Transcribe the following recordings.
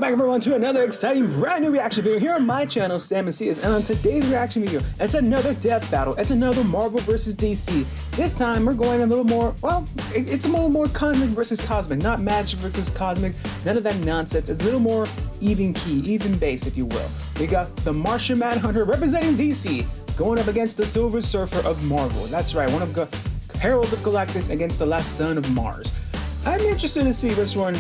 back everyone to another exciting brand new reaction video here on my channel, Sam and Cias, and on today's reaction video, it's another death battle. It's another Marvel versus DC. This time we're going a little more, well, it's a little more cosmic versus cosmic, not magic versus cosmic, none of that nonsense. It's a little more even key, even base, if you will. We got the Martian Manhunter representing DC going up against the Silver Surfer of Marvel. That's right, one of the Heralds of Galactus against the last son of Mars. I'm interested to see this one.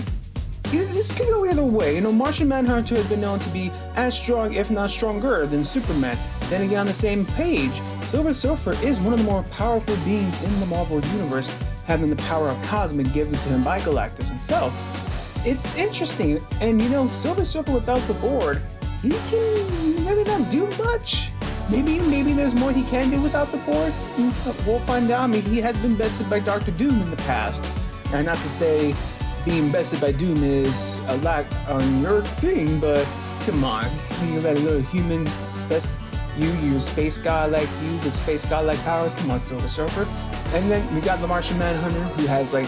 This could go either way. You know, Martian Manhunter has been known to be as strong, if not stronger, than Superman. Then again, on the same page, Silver Surfer is one of the more powerful beings in the Marvel Universe, having the power of Cosmic given to him by Galactus himself. It's interesting, and you know, Silver Surfer without the board, he can really not do much. Maybe there's more he can do without the board. We'll find out. I mean, he has been bested by Dr. Doom in the past. And not to say being bested by Doom is a lack on your thing, but come on. You got a little human best you, a space god like you, with space god like powers. Come on, Silver Surfer. And then we got the Martian Manhunter, who has like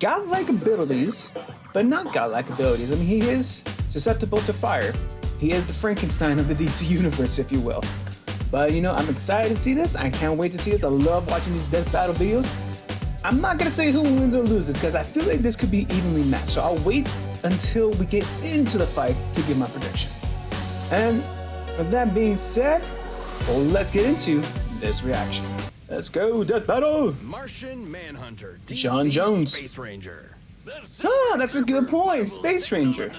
godlike abilities, but not godlike abilities. I mean, he is susceptible to fire. He is the Frankenstein of the DC universe, if you will. But you know, I'm excited to see this. I can't wait to see this. I love watching these death battle videos. I'm not gonna say who wins or loses because I feel like this could be evenly matched. So I'll wait until we get into the fight to give my prediction. And with that being said, well, let's get into this reaction. Let's go, death battle! Martian Manhunter, DC John Jones. Space Ranger. Ah, that's a good point. Space Ranger.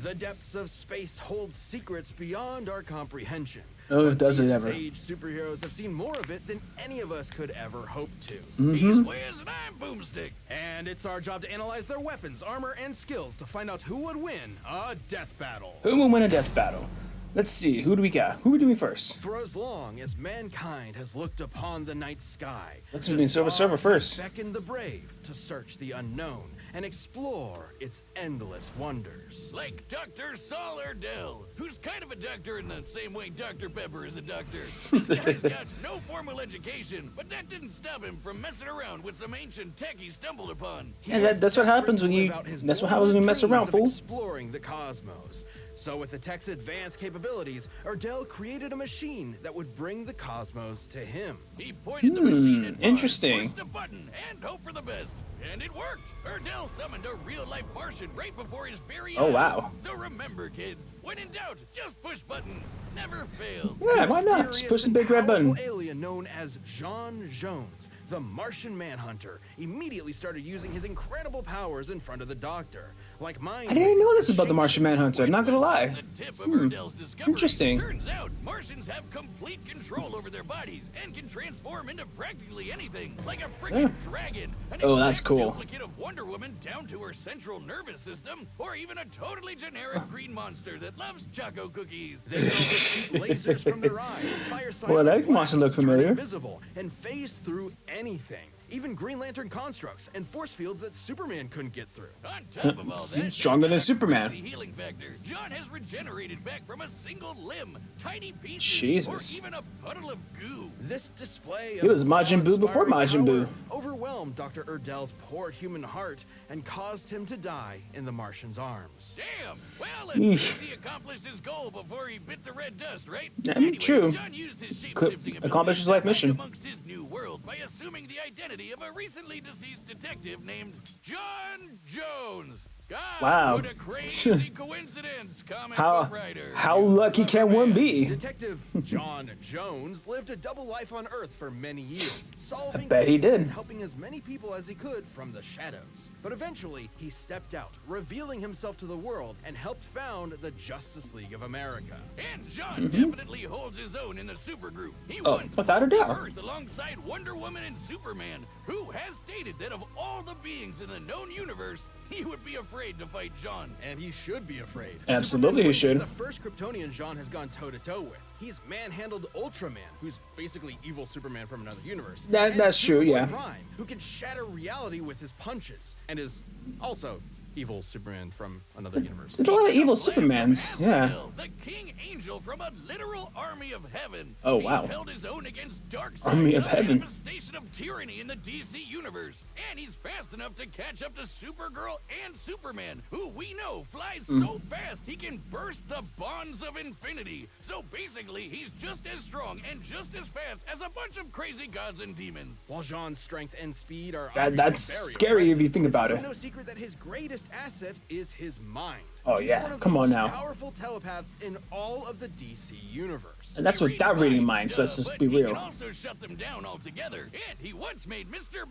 The depths of space hold secrets beyond our comprehension. Oh, does it ever? Sage superheroes have seen more of it than any of us could ever hope to. He's Wiz and I'm Boomstick. And it's our job to analyze their weapons, armor, and skills to find out who would win a death battle. Who will win a death battle? Let's see, who do we got? Who are we doing first? For as long as mankind has looked upon the night sky, Let's do Silver Surfer first. Beckon the brave to search the unknown and explore its endless wonders. Like Dr. Saul Erdell, who's kind of a doctor in the same way Dr. Pepper is a doctor. This guy's got no formal education, but that didn't stop him from messing around with some ancient tech he stumbled upon. Yeah, that's what happens when you. That's what happens when you mess around, fool. Exploring the cosmos. So with the tech's advanced capabilities, Erdell created a machine that would bring the cosmos to him. He pointed the machine at Mars, interesting. pushed a button, and hoped for the best. And it worked. Erdell summoned a real-life Martian right before his very eyes. Oh, wow. So remember, kids, when in doubt, just push buttons. Never fails. Yeah, why not? Just push the big red button. Alien known as John Jones, the Martian Manhunter, immediately started using his incredible powers in front of the Doctor. Like mine, I didn't know this about the Martian Manhunter, I'm not gonna lie. The tip of Erdell's discovery. Interesting. Turns out Martians have complete control over their bodies and can transform into practically anything, like a freaking dragon. Oh, that's cool. Duplicate of Wonder Woman down to her central nervous system, or even a totally generic green monster that loves choco cookies. They shoot lasers from their eyes, fire Well, that monster look familiar. invisible, and phase through anything. Even Green Lantern constructs and force fields that Superman couldn't get through. On top of all Seems that, stronger than a Superman. crazy healing factor. John has regenerated back from a single limb, tiny pieces, Jesus. or even a puddle of goo. This display He was Majin Buu before Majin Buu. overwhelmed Dr. Erdell's poor human heart and caused him to die in the Martian's arms. Damn! Well, at least he accomplished his goal before he bit the red dust, right? Yeah, Anyway, true. John used his shape-shifting Accomplish his abilities life to mission. hide amongst his new world by assuming the identity of a recently deceased detective named John Jones. God, Wow. what a crazy coincidence, comic book writer. How lucky can one be? Detective John Jones lived a double life on Earth for many years, solving bet he cases did. and helping as many people as he could from the shadows. But eventually, he stepped out, revealing himself to the world, and helped found the Justice League of America. And John definitely holds his own in the supergroup. He Oh, once without a walked the doubt. Earth alongside Wonder Woman and Superman, who has stated that of all the beings in the known universe, he would be afraid to fight John. And he should be afraid. Absolutely, he should. The first Kryptonian John has gone toe-to-toe with. He's manhandled Ultraman, who's basically evil Superman from another universe. That's And true, Superboy yeah. Prime, who can shatter reality with his punches, and is also evil Superman from another universe. There's a lot of evil Supermans. Yeah. The King Angel from a literal army of heaven. Oh, wow. He's held his own against Darkseid, Army of the heaven. manifestation of tyranny in the DC universe. And he's fast enough to catch up to Supergirl and Superman, who we know flies so fast he can burst the bonds of infinity. So basically, he's just as strong and just as fast as a bunch of crazy gods and demons. While Jean's strength and speed are That's obviously very scary if you impressive, think about it's it. no secret that his greatest asset is his mind. Oh, He's yeah. one of Come the on most now. powerful telepaths in all of the DC universe. And that's without reading minds, so let's just be But he real. can also shut them down altogether. And he once made Mr.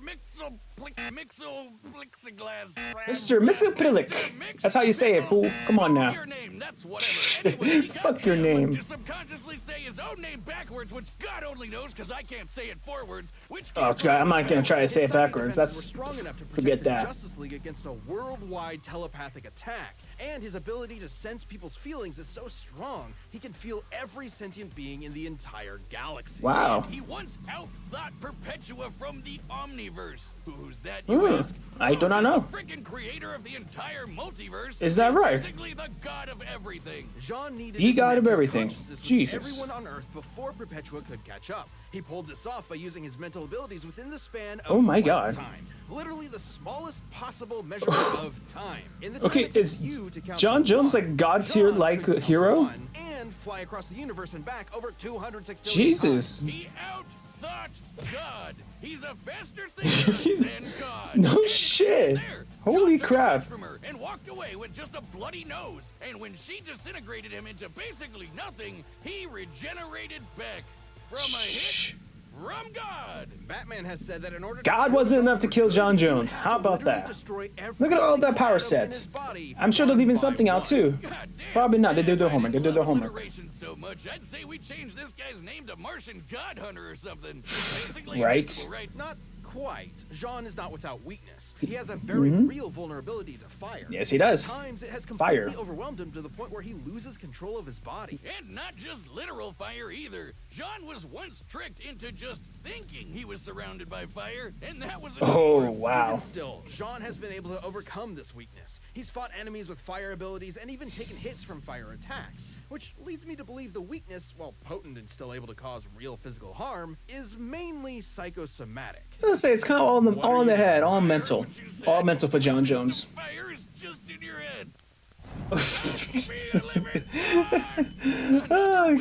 Mixel-Plexiglass. Mr. Mixopilik. That's how you say it, fool. Come on now. Your name, that's whatever. Anyway, he got Fuck your Hamlet name. to subconsciously say his own name backwards, which God only knows because I can't say it forwards. Which Oh, God, I'm not gonna try to say it His psychic backwards. defenses That's were strong enough to forget protect the that. Justice League against a worldwide telepathic attack, and his ability to sense people's feelings is so strong he can feel every sentient being in the entire galaxy. Wow. He once outthought Perpetua from the Omniverse. Who's that, you ask? I do not Just know. The freaking creator of the entire multiverse. Is that He's right? Basically the god of everything. Jean needed The to god connect of his everything. consciousness with Jesus. everyone on Earth before Perpetua could catch up. He pulled this off by using his mental abilities within the span of Oh my one God. time. Literally the smallest possible measurement of time. In the time Okay, it takes is you to count John to Jones one, like God tier Jean like could count to hero? one and fly across the universe and back over 206 Jesus. He outthought God. He's a faster thinker than God. No And it's shit. right there. Holy John took a crap. punch from her and walked away with just a bloody nose. And when she disintegrated him into basically nothing, he regenerated back from a hit from God. Batman has said that in order God to wasn't kill enough to John kill John Doe, you Jones. have How to about literally that? destroy every Look at all that single power atom in sets. his body I'm sure they're leaving one by something out one. too. God damn. Probably not. They did their If I homework. They didn't did their love homework. alliteration so much, I'd say we change this guy's name to Martian God Hunter or something. Basically Right. invincible, right? Not quite. Jean is not without weakness. He has a very real vulnerability to fire. Yes, he does. At times, it has completely Fire. overwhelmed him to the point where he loses control of his body. And not just literal fire either. John was once tricked into just thinking he was surrounded by fire, and that was enough Oh, for him. wow. Even still, Jean has been able to overcome this weakness. He's fought enemies with fire abilities and even taken hits from fire attacks, which leads me to believe the weakness, while potent and still able to cause real physical harm, is mainly psychosomatic. I was gonna say it's kind of all in the head, all mental, all mental for John Jones. Fire is just in your head.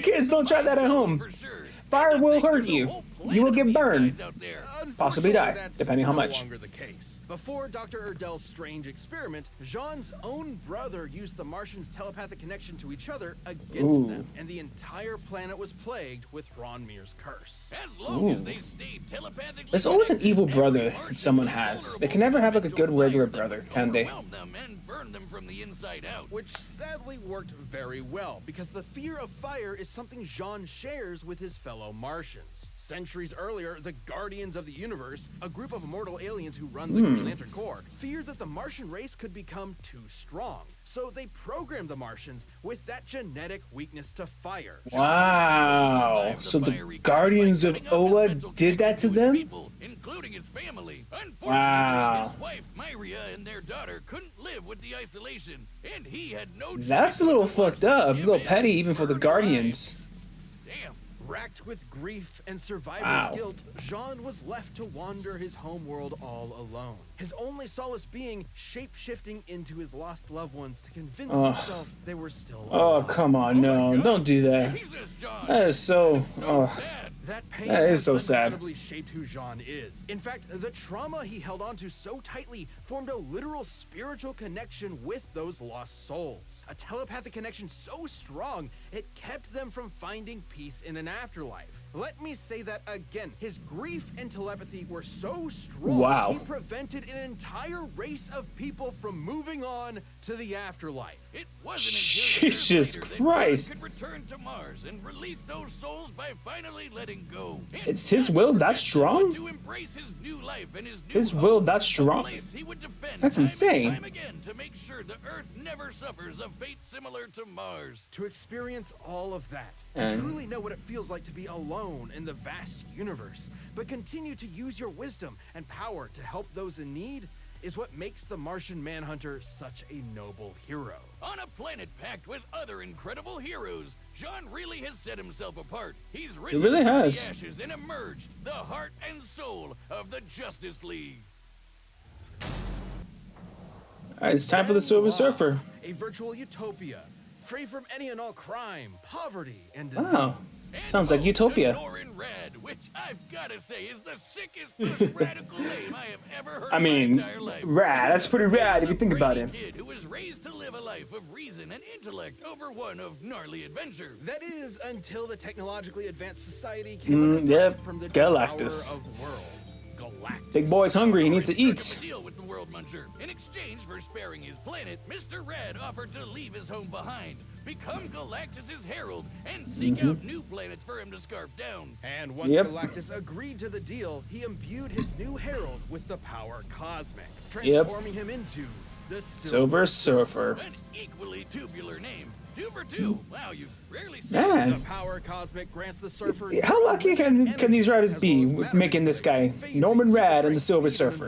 Kids, don't try that at home. For sure. Fire And will think hurt there's a you. whole You will planet get of these burned. guys out there. Possibly die, Unfortunately, that's depending how no much. longer the case. Before Dr. Erdell's strange experiment, Jean's own brother used the Martians' telepathic connection to each other against Ooh. them, and the entire planet was plagued with Ronmir's curse. As long as they stayed telepathically There's always an connected, evil brother every that Martian someone was has. They vulnerable can never to have like a mental good regular fire that brother, would can they? overwhelm them and burn them from the inside out. Which sadly worked very well, because the fear of fire is something Jean shares with his fellow Martians. Centuries earlier, the Guardians of the Universe, a group of immortal aliens who run the Green Lantern Corps, feared that the Martian race could become too strong. So they programmed the Martians with that genetic weakness to fire. Wow. So the Guardians of Oa did that to them? People, including his family. Unfortunately, Wow. his wife Myria and their daughter couldn't live with the isolation, and he had no That's choice a little but to watch fucked them up, a give little in petty and even for the burn alive. Guardians. Damn. Racked with grief and survivor's Wow. guilt, Jean was left to wander his homeworld all alone. His only solace being shape-shifting into his lost loved ones to convince himself they were still Oh, alive. come on, no, don't do that. Jesus, John. That is so. So Oh. sad. That pain That is has so sad. undoubtedly shaped who Jean is. In fact, the trauma he held onto so tightly formed a literal spiritual connection with those lost souls. A telepathic connection so strong, it kept them from finding peace in an afterlife. Let me say that again. His grief and telepathy were so strong, Wow. he prevented an entire race of people from moving on to the afterlife. It wasn't until years Jesus later that Christ. John could return to Mars and release those souls by finally letting go. And It's his not will to that forget strong? To embrace his new life and his new His home, will that a strong? place he would defend That's time insane. And time again to make sure the Earth never suffers a fate similar to Mars. To experience all of that, to And- truly know what it feels like to be alone in the vast universe, but continue to use your wisdom and power to help those in need, is what makes the Martian Manhunter such a noble hero. On a planet packed with other incredible heroes, John really has set himself apart. He's risen really from has. the ashes and emerged the heart and soul of the Justice League. All right, it's time for the Silver Surfer. A virtual utopia, free from any and all crime, poverty, and disease. Wow, sounds like home Utopia. to Norrin Rad, which I've got to say is the sickest, most radical name I have ever heard I in my mean, entire life. rad. That's pretty rad if you think about it. Kid who was raised to live a life of reason and intellect over one of gnarly adventure. That is, until the technologically advanced society came under yep, threat from the Galactus. Devourer of Worlds, Galactus. Big boy's hungry. He needs to Norrin struck eat. up a deal with the World Muncher. In exchange for sparing his planet, Mr. Rad offered to leave his home behind, become Galactus's herald, and seek out new planets for him to scarf down. And once Galactus agreed to the deal, he imbued his new herald with the power cosmic, transforming him into the Silver Surfer. An equally tubular name. 2 for 2. Wow, you've rarely seen Man. The power cosmic grants the Surfer. How lucky can these writers be with making this guy Norman Rad and the Silver Surfer?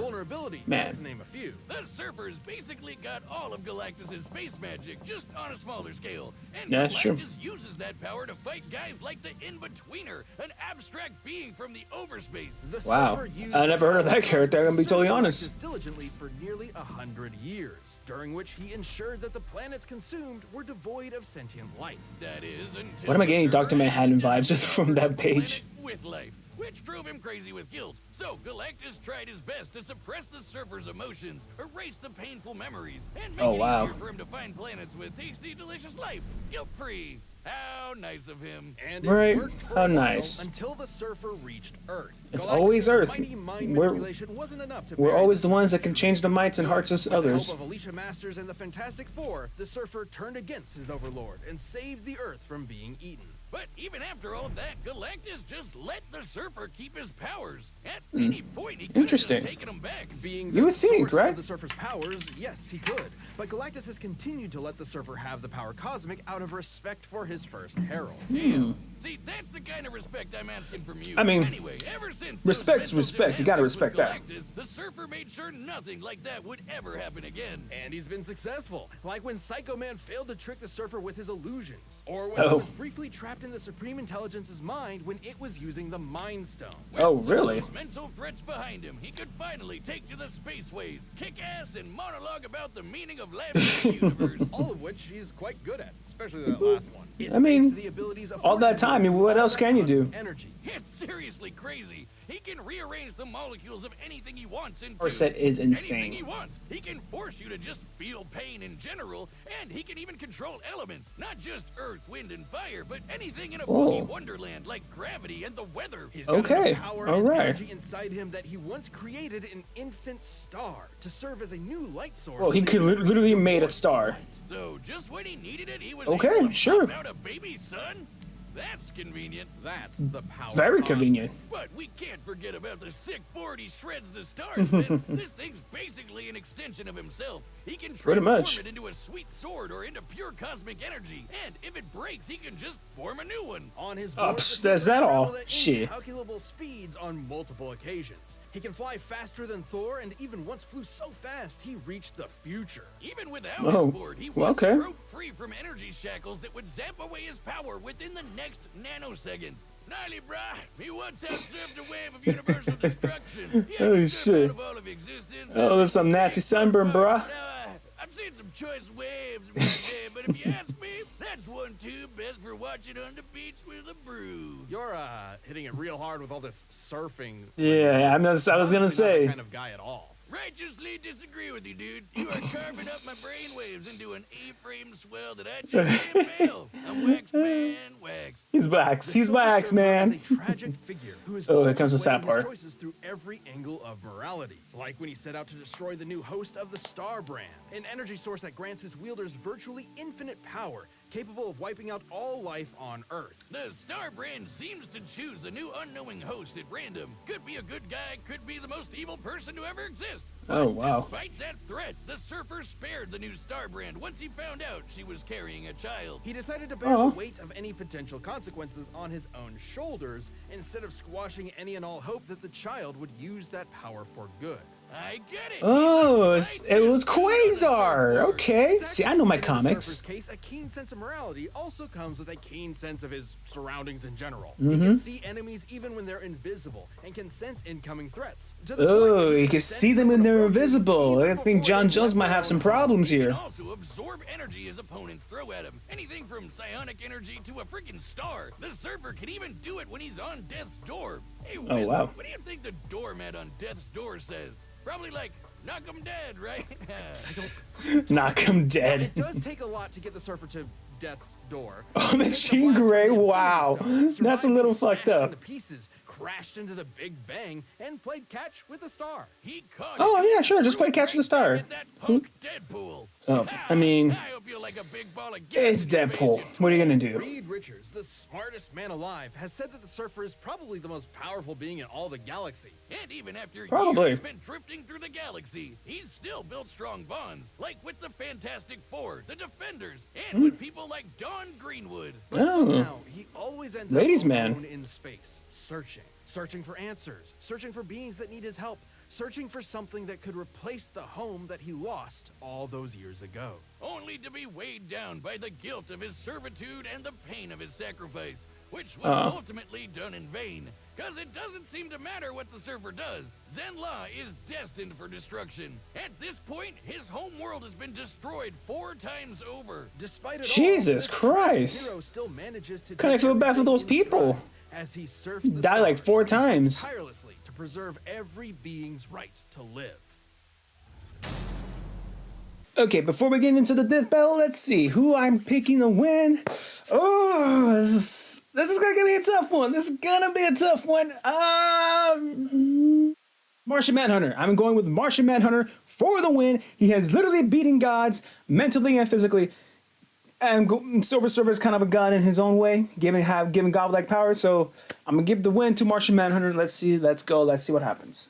Man. To name a few. The Surfer's basically got all of Galactus' space magic, just on a smaller scale. And Yeah, that's true. Galactus uses that power to fight guys like the In-Betweener, an abstract being from the overspace. The Wow. Surfer used I never heard of that character, I'm gonna be totally served honest. Galactus diligently for nearly 100 years, during which he ensured that the planets consumed were devoid of sentient life. That is until What am I the getting Surfer Dr. Manhattan accidentally vibes from that killed the page? planet with life, which drove him crazy with guilt. So Galactus tried his best to suppress the Surfer's emotions, erase the painful memories, and make Oh, it wow. easier for him to find planets with tasty, delicious life, guilt-free. How nice of him. And Right. it worked for How a while nice. until the Surfer reached Earth. It's Galactus' always Earth. mighty mind We're- manipulation wasn't enough to We're bury always the ones that can change the minds and hearts of With the others. help of Alicia Masters and the Fantastic Four, the Surfer turned against his overlord and saved the Earth from being eaten. But even after all of that, Galactus just let the Surfer keep his powers. At any point, he could have just Interesting. taken them back. Being You the would think, source right? of the Surfer's powers, yes, he could. But Galactus has continued to let the Surfer have the power cosmic out of respect for his first herald. Damn. See, that's the kind of respect I'm asking from you. I mean, anyway, ever since respect's those mental respect. You gotta gymnastics with respect that. Galactus, the Surfer made sure nothing like that would ever happen again. And he's been successful, like when Psycho Man failed to trick the Surfer with his illusions, or when he Oh. was briefly trapped in the Supreme Intelligence's mind when it was using the Mind Stone. With Oh, some really? of those mental threats behind him, he could finally take to the spaceways, kick ass, and monologue about the meaning of life in the universe. All of which he's quite good at, especially that last one. It's I mean, thanks to the abilities all that afforded time, him what all else that can you do? cosmic Energy. It's seriously crazy. He can rearrange the molecules of anything he wants into Power set is anything he insane. wants. He can force you to just feel pain in general, and he can even control elements, not just earth, wind, and fire, but anything in a Oh. boogie wonderland like gravity and the weather. He's got Okay, enough power all and right. energy inside him that he once created an infant star to serve as a new light source. Well, he in the could universe literally before made a it star. So just when he needed it, he was Okay, able to sure. pop out a baby son? That's convenient. That's the power. Very cosmic. convenient. But we can't forget about the sick board he shreds the stars with. This thing's basically an extension of himself. He can Pretty transform much. it into a sweet sword or into pure cosmic energy. And if it breaks, he can just form a new one. On his Oh, board, psst, the that's Surfer that all? traveled at Shit. incalculable speeds on multiple occasions. He can fly faster than Thor, and even once flew so fast he reached the future. Even without Oh, his board, he well, once okay. broke free from energy shackles that would zap away his power within the next nanosecond. Gnarly, brah. He once outsurfed a wave of universal destruction. He had Oh, to step shit. out of all of existence Oh, as there's a some nasty big sunburn, buff. bruh. Now, I've seen some choice waves in my day, but if you ask me, that's one too best for watching on the beach with a brew. You're hitting it real hard with all this surfing. Yeah, I was gonna Honestly, not say. that kind of guy at all. Righteously disagree with you, dude. You are carving up my brainwaves into an A-frame swell that I just can't fail. I'm wax man, wax. He's wax. The He's Silver wax, Surfer man. is a tragic figure who is Oh, here comes the always weighing sad part. his choices through every angle of morality. Like when he set out to destroy the new host of the Star Brand, an energy source that grants his wielders virtually infinite power, capable of wiping out all life on Earth. The Star Brand seems to choose a new unknowing host at random. Could be a good guy, could be the most evil person to ever exist. Oh, But wow. Despite that threat, the Surfer spared the new Star Brand once he found out she was carrying a child. He decided to bear Aw. the weight of any potential consequences on his own shoulders instead of squashing any and all hope that the child would use that power for good. I get it. Oh, He's it was just another Quasar. surfer. Okay. See, I know my In the comics. Surfer's case, a keen sense of morality also comes with a keen sense of his surroundings in general. Mm-hmm. He can see enemies even when they're invisible and can sense incoming threats. To the point Oh, that you can see them when they're invisible. I think John Jones might have some problems He here. can also absorb energy his opponents throw at him. Anything from psionic energy to a freaking star. The Surfer can even do it when he's on death's door. Hey, Wiz, Oh, wow. what do you think the doormat on death's door says? Probably like, knock 'em dead, right? Knock him dead. It does take a lot to get the Surfer to death's door. Oh, the He takes a Jean blast from Grey, the Infinity wow. Stones, That's a survived little being fucked smashed up. into pieces, crashed into the Big Bang, and played catch with the star. He caught Oh, it. yeah, sure, just play catch with the Right star. back at that punk Deadpool. Oh, I mean, I hope you like a big ball of gas it's in your face, Deadpool. you What are you gonna do? Reed Richards, the smartest man alive, has said that the Surfer is probably the most powerful being in all the galaxy. And even after Probably. years spent drifting through the galaxy, he's still built strong bonds, like with the Fantastic Four, the Defenders, and with people like Dawn Greenwood. But Oh. somehow, he always ends Ladies' up man. alone in space, searching for answers, searching for beings that need his help, searching for something that could replace the home that he lost all those years ago. Only to be weighed down by the guilt of his servitude and the pain of his sacrifice, which was ultimately done in vain. Cause it doesn't seem to matter what the Surfer does. Zenla is destined for destruction. At this point, his home world has been destroyed 4 times over. Despite it Jesus all, the tragic Christ. hero still manages to Kinda do feel bad for everything those in people. stride as he surfs the Died like stars 4 and fights times. tirelessly to preserve every being's right to live. Okay, before we get into the death battle, let's see who I'm picking to win. Oh, this is gonna be a tough one. This is gonna be a tough one. Martian Manhunter. I'm going with Martian Manhunter for the win. He has literally beaten gods mentally and physically. And Silver Surfer is kind of a god in his own way, giving godlike power. So I'm gonna give the win to Martian Manhunter. Let's see. Let's go. Let's see what happens.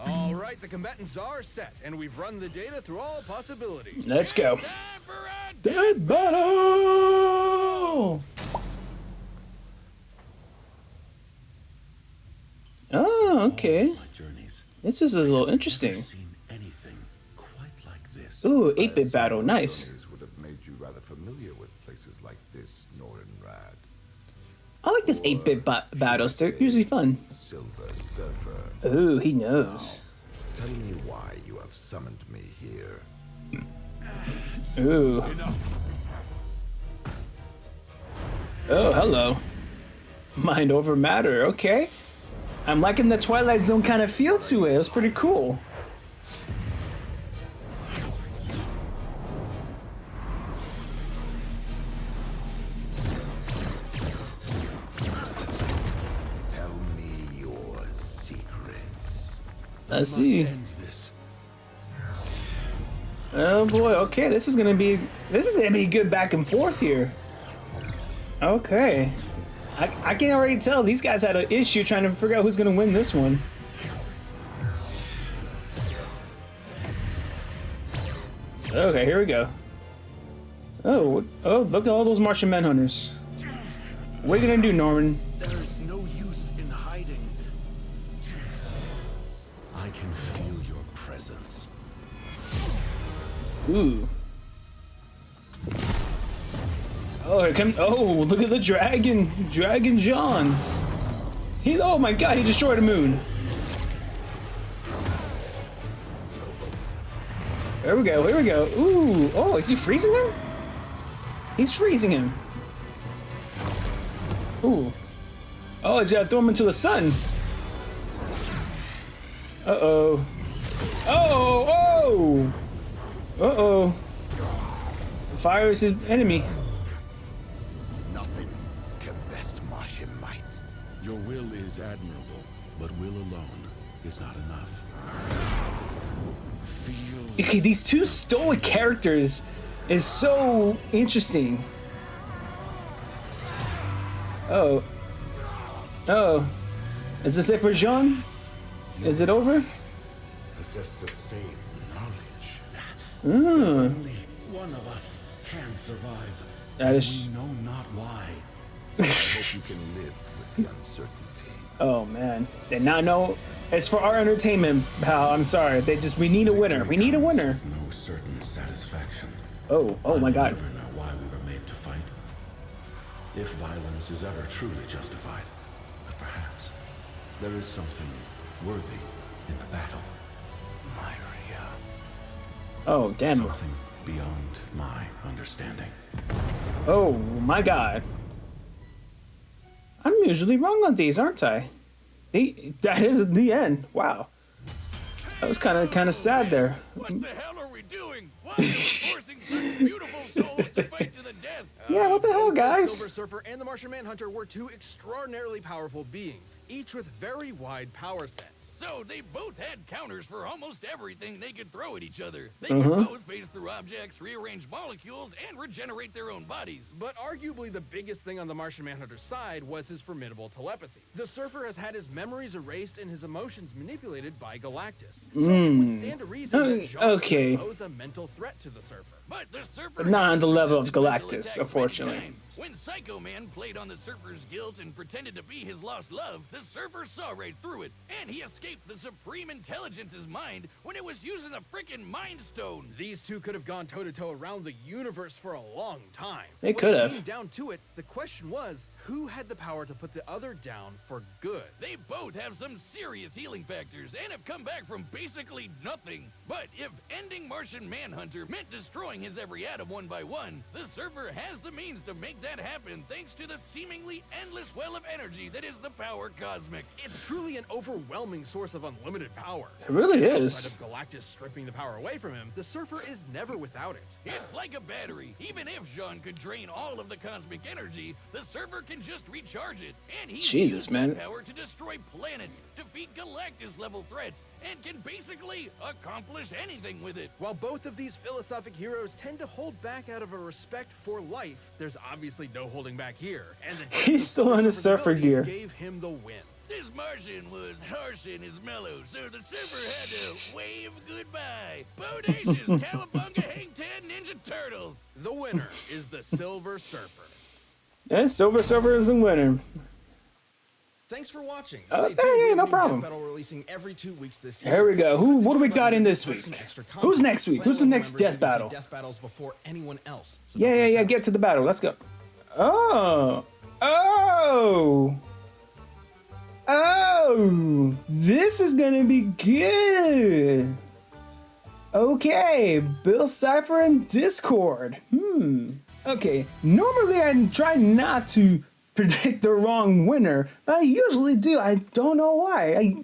All right, the combatants are set, and we've run the data through all possibilities. Let's go. Time for a Death battle! Oh, okay. My journeys, This is a little interesting. seen anything quite like this. Ooh, 8-bit battle, nice. Would have made you rather familiar with places like this, Northern Rad. I like this 8-bit battles. They're usually fun. Silver Surfer. Ooh, he knows. Tell me why you have summoned me here. Ooh. Oh, hello. Mind over matter, okay. I'm liking the Twilight Zone kind of feel to it. It was pretty cool. Tell me your secrets. Let's see. End this. Oh boy, okay, this is gonna be good back and forth here. Okay. I can already tell these guys had an issue trying to figure out who's gonna win this one. Okay, here we go. Oh, look at all those Martian Manhunters. What are you gonna do, Norman? There's no use in hiding. I can feel your presence. Ooh. Oh, here comes. Oh, look at the dragon. Dragon John. Oh my god, he destroyed a moon. There we go, here we go. Ooh. Oh, is he freezing him? He's freezing him. Ooh. Oh, he's gotta throw him into the sun. Uh-oh. Oh, oh! Uh-oh. Fire is his enemy. Nothing can best Martian might. Your will is admirable, but will alone is not enough. Feel Okay, these two stoic characters is so interesting. Oh. Oh. Is this it for Jean? Is it over? Possess the same knowledge. only one of us can survive. That is. We know not why. I hope you can live with the uncertainty. Oh man, they not know. It's for our entertainment, pal. I'm sorry. We need a winner. We need a winner. With no certain satisfaction. Oh my God. I never know why we were made to fight. If violence is ever truly justified, but perhaps there is something worthy in the battle. Oh damn. Something beyond my understanding. Oh my God. I'm usually wrong on these, aren't I? That is the end. Wow. That was kind of sad there. What the hell are we doing? Why are we forcing such beautiful souls to fight to the death? Yeah, what the hell, The guys? Silver Surfer and the Martian Manhunter were two extraordinarily powerful beings, each with very wide power sets. So they both had counters for almost everything they could throw at each other. They could both phase through objects, rearrange molecules, and regenerate their own bodies. But arguably the biggest thing on the Martian Manhunter's side was his formidable telepathy. The Surfer has had his memories erased and his emotions manipulated by Galactus. So it would stand to reason that Jean could pose a mental threat to the Surfer. But the Surfer Not on the level of resisted mental Galactus, attacks unfortunately. many times. When Psycho Man played on the Surfer's guilt and pretended to be his lost love, the Surfer saw right through it, and he escaped the Supreme Intelligence's mind when it was using the frickin' Mind Stone. These two could have gone toe-to-toe around the universe for a long time. They could When it have. came down to it, the question was, who had the power to put the other down for good? They both have some serious healing factors and have come back from basically nothing. But if ending Martian Manhunter meant destroying his every atom one by one, the Surfer has the means to make that happen thanks to the seemingly endless well of energy that is the power cosmic. It's truly an overwhelming source of unlimited power. It really Outside is. of Galactus stripping the power away from him, the Surfer is never without it. It's like a battery. Even if Jean could drain all of the cosmic energy, the Surfer can just recharge it. And he's Jesus, used man. that power to destroy planets, defeat Galactus-level threats, and can basically accomplish anything with it. While both of these philosophic heroes tend to hold back out of a respect for life, there's obviously no holding back here. And the depth He's of still on his Surfer's Surfer abilities gear. gave him the win. This Martian was harsh in his mellow, so the Surfer had to wave goodbye. Bodacious, Cowabunga, Hang Ten, Ninja Turtles. The winner is the Silver Surfer. Yeah, Silver Surfer is the winner. Thanks for watching. Yeah, Stay tuned. We have no a new problem. Death Battle releasing every 2 weeks this year. Here we go. What do we got in this Some week? extra Who's content. next week? Who's the Planet next members death can see battle? Death battles before anyone else. So Yeah, don't miss out. get to the battle. Let's go. Oh. This is gonna be good. Okay, Bill Cipher and Discord. Okay, normally I try not to predict the wrong winner, but I usually do. I don't know why.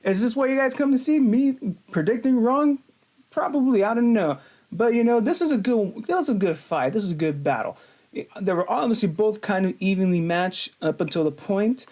Is this why you guys come to see me predicting wrong? Probably, I don't know. But you know, this is a good fight. This is a good battle. They were obviously both kind of evenly matched up until the point.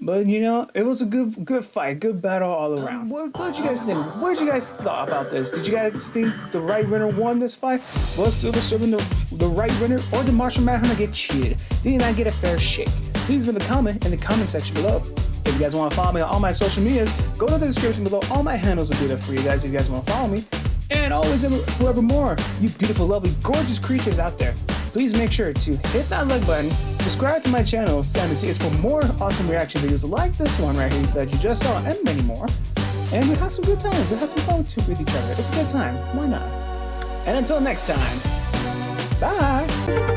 But you know, it was a good fight, good battle all around. What did you guys think? What did you guys thought about this? Did you guys think the right winner won this fight? Was Silver Surfer the right winner, or did Martian Manhunter get cheated? Did he not get a fair shake? Please leave a comment in the comment section below. If you guys want to follow me on all my social medias, go to the description below. All my handles will be there for you guys if you guys want to follow me. And always and forevermore, you beautiful, lovely, gorgeous creatures out there, please make sure to hit that like button, subscribe to my channel, Sam & for more awesome reaction videos like this one right here that you just saw, and many more. And we have some good times. We have some fun with each other. It's a good time. Why not? And until next time, bye!